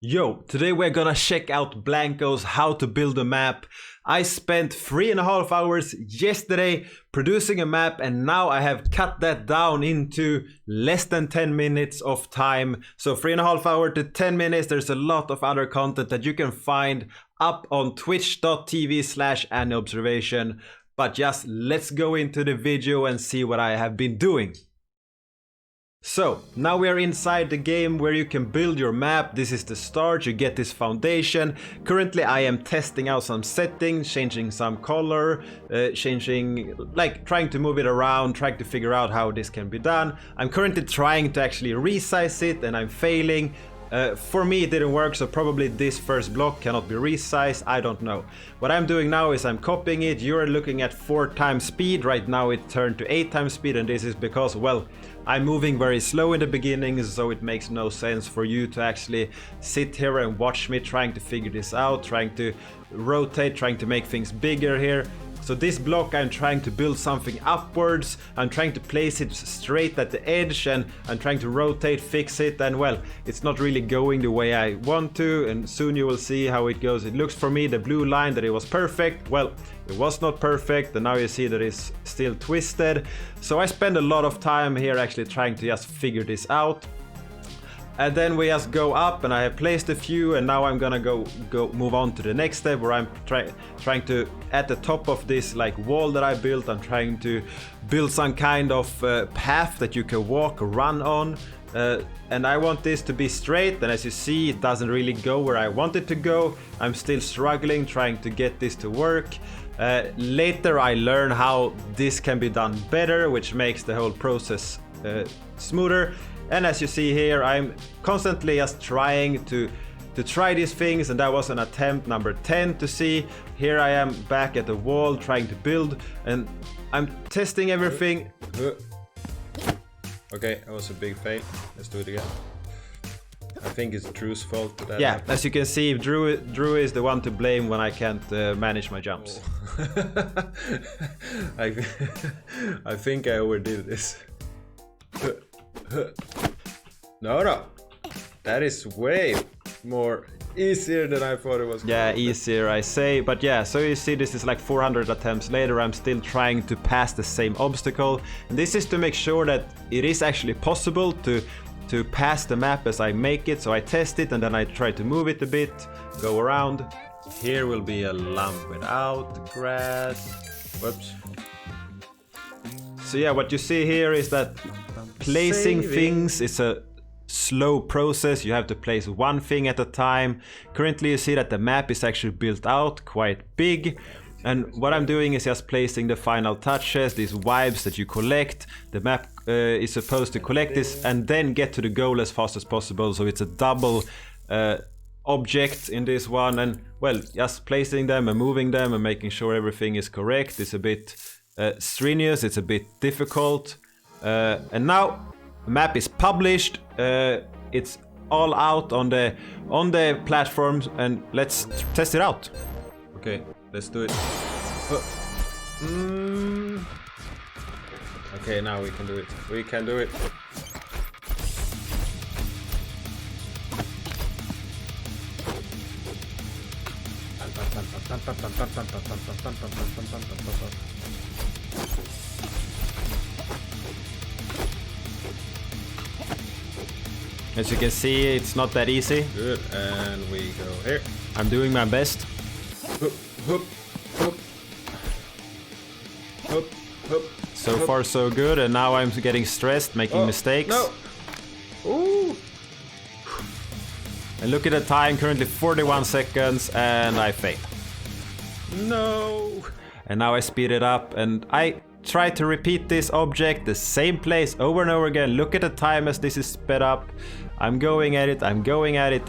Yo, today we're gonna check out Blankos how to build a map. I spent 3.5 hours yesterday producing a map, and now I have cut that down into less than 10 minutes of time. So 3.5 hours to 10 minutes, there's a lot of other content that you can find up on twitch.tv/Anyobservation. But just let's go into the video and see what I have been doing. So, now we are inside the game where you can build your map. This is the start, you get this foundation. Currently I am testing out some settings, changing some color, trying to move it around, trying to figure out how this can be done. I'm currently trying to actually resize it and I'm failing. For me it didn't work, so probably this first block cannot be resized, I don't know. What I'm doing now is I'm copying it. You're looking at 4 times speed, right now it turned to 8 times speed, and this is because, well, I'm moving very slow in the beginning, so it makes no sense for you to actually sit here and watch me trying to figure this out, trying to rotate, trying to make things bigger here. So this block I'm trying to build something upwards, I'm trying to place it straight at the edge, and I'm trying to rotate, fix it, and well, it's not really going the way I want to, and soon you will see how it goes. It looks for me, the blue line, that it was perfect. Well, it was not perfect, and now you see that it's still twisted. So I spend a lot of time here actually trying to just figure this out. And then we just go up, and I have placed a few, and now I'm gonna go move on to the next step where I'm trying to, at the top of this like wall that I built, I'm trying to build some kind of path that you can walk or run on. And I want this to be straight, and as you see it doesn't really go where I want it to go. I'm still struggling trying to get this to work. Later I learn how this can be done better, which makes the whole process smoother. And as you see here, I'm constantly just trying to try these things, and that was an attempt number 10 to see. Here I am back at the wall trying to build, and I'm testing everything. Okay, that was a big fail. Let's do it again. I think it's Drew's fault. Yeah, as you can see, Drew is the one to blame when I can't manage my jumps. I think I overdid this. No, that is way more easier than I thought it was. Yeah, easier I say, but yeah, so you see this is like 400 attempts later, I'm still trying to pass the same obstacle. And this is to make sure that it is actually possible to pass the map as I make it. So I test it and then I try to move it a bit, go around. Here will be a lump without grass. Whoops. So yeah, what you see here is that placing things is a slow process. You have to place one thing at a time. Currently you see that the map is actually built out quite big, and what I'm doing is just placing the final touches, these vibes that you collect. The map is supposed to collect this and then get to the goal as fast as possible, so it's a double object in this one. And well, just placing them and moving them and making sure everything is correct is a bit strenuous, it's a bit difficult. And now the map is published, it's all out on the platforms, and let's test it out. Okay, let's do it. Okay, now we can do it. We can do it. As you can see, it's not that easy. Good, and we go here. I'm doing my best. So far so good, and now I'm getting stressed, making mistakes. No. Ooh. And look at the time, currently 41 seconds, and I failed. No. And now I speed it up, and I try to repeat this object, the same place over and over again. Look at the time as this is sped up. I'm going at it,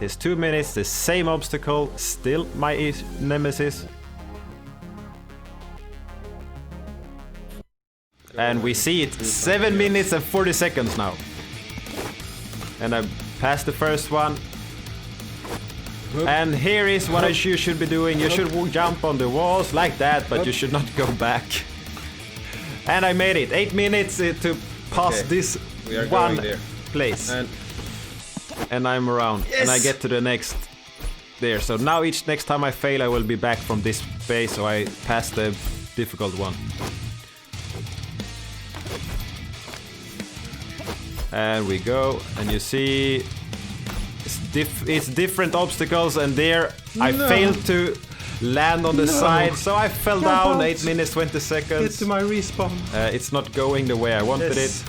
It's 2 minutes, the same obstacle, still my nemesis. And we see it, 7 minutes and 40 seconds now. And I passed the first one. And here is what you should be doing. You should jump on the walls like that, but you should not go back. And I made it, 8 minutes to pass this one place. And and I'm around. Yes! And I get to the next there. So now next time I fail, I will be back from this phase, so I pass the difficult one. And we go, and you see it's different obstacles, and there I failed to land on the side, so I fell down. 8 minutes 20 seconds. Get to my respawn. It's not going the way I wanted it.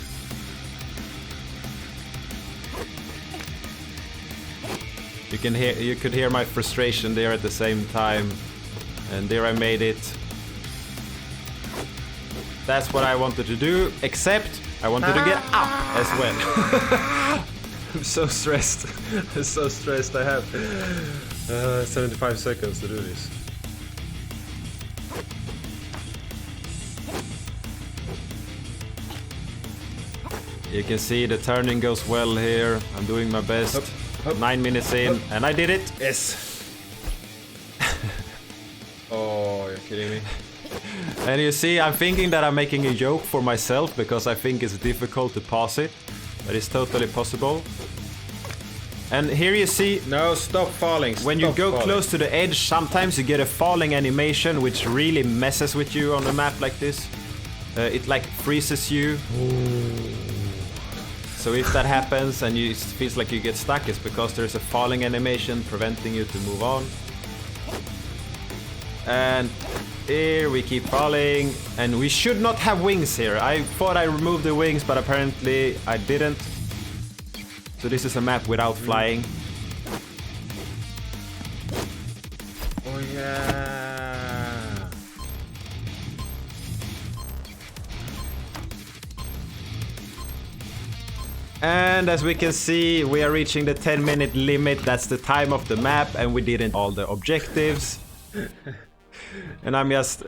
You could hear my frustration there at the same time, and there I made it. That's what I wanted to do, except I wanted to get up as well. I'm so stressed. I'm so stressed. I have 75 seconds to do this. You can see the turning goes well here. I'm doing my best. 9 minutes in, and I did it. Yes. Oh, you're kidding me. And you see, I'm thinking that I'm making a joke for myself because I think it's difficult to pass it, but it's totally possible. And here you see, no, stop falling. When you go close to the edge, sometimes you get a falling animation, which really messes with you on a map like this. It like freezes you. Ooh. So if that happens and it feels like you get stuck, it's because there's a falling animation preventing you to move on. And here we keep falling, and we should not have wings here. I thought I removed the wings, but apparently I didn't. So this is a map without flying. Oh yeah. And as we can see, we are reaching the 10-minute limit. That's the time of the map, and we didn't all the objectives. And I'm just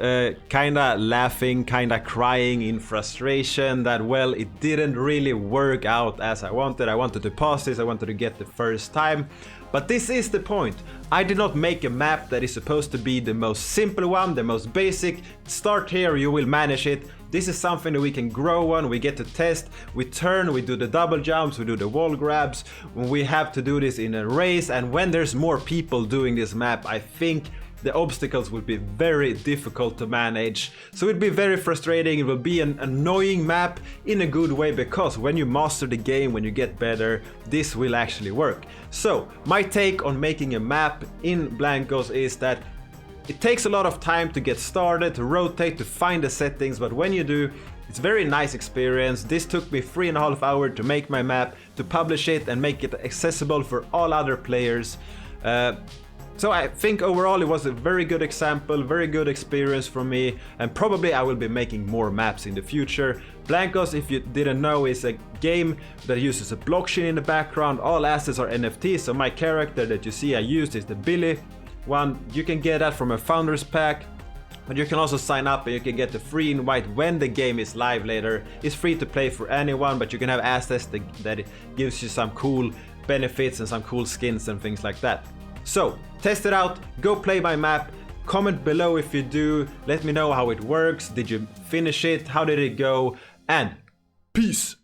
kinda laughing, kinda crying in frustration that, well, it didn't really work out as I wanted. I wanted to pass this, I wanted to get the first time. But this is the point. I did not make a map that is supposed to be the most simple one, the most basic. Start here, you will manage it. This is something that we can grow on, we get to test, we turn, we do the double jumps, we do the wall grabs. We have to do this in a race, and when there's more people doing this map, I think the obstacles will be very difficult to manage. So it'll be very frustrating, it will be an annoying map in a good way, because when you master the game, when you get better, this will actually work. So my take on making a map in Blankos is that it takes a lot of time to get started, to rotate, to find the settings, but when you do, it's a very nice experience. This took me 3.5 hours to make my map, to publish it and make it accessible for all other players. So I think overall it was a very good example, very good experience for me, and probably I will be making more maps in the future. Blankos, if you didn't know, is a game that uses a blockchain in the background. All assets are NFTs, so my character that you see I used is the Billy one. You can get that from a founders pack, but you can also sign up and you can get the free invite when the game is live later. It's free to play for anyone, but you can have assets that it gives you some cool benefits and some cool skins and things like that. So test it out, go play my map, comment below if you do, let me know how it works, did you finish it, how did it go, and peace!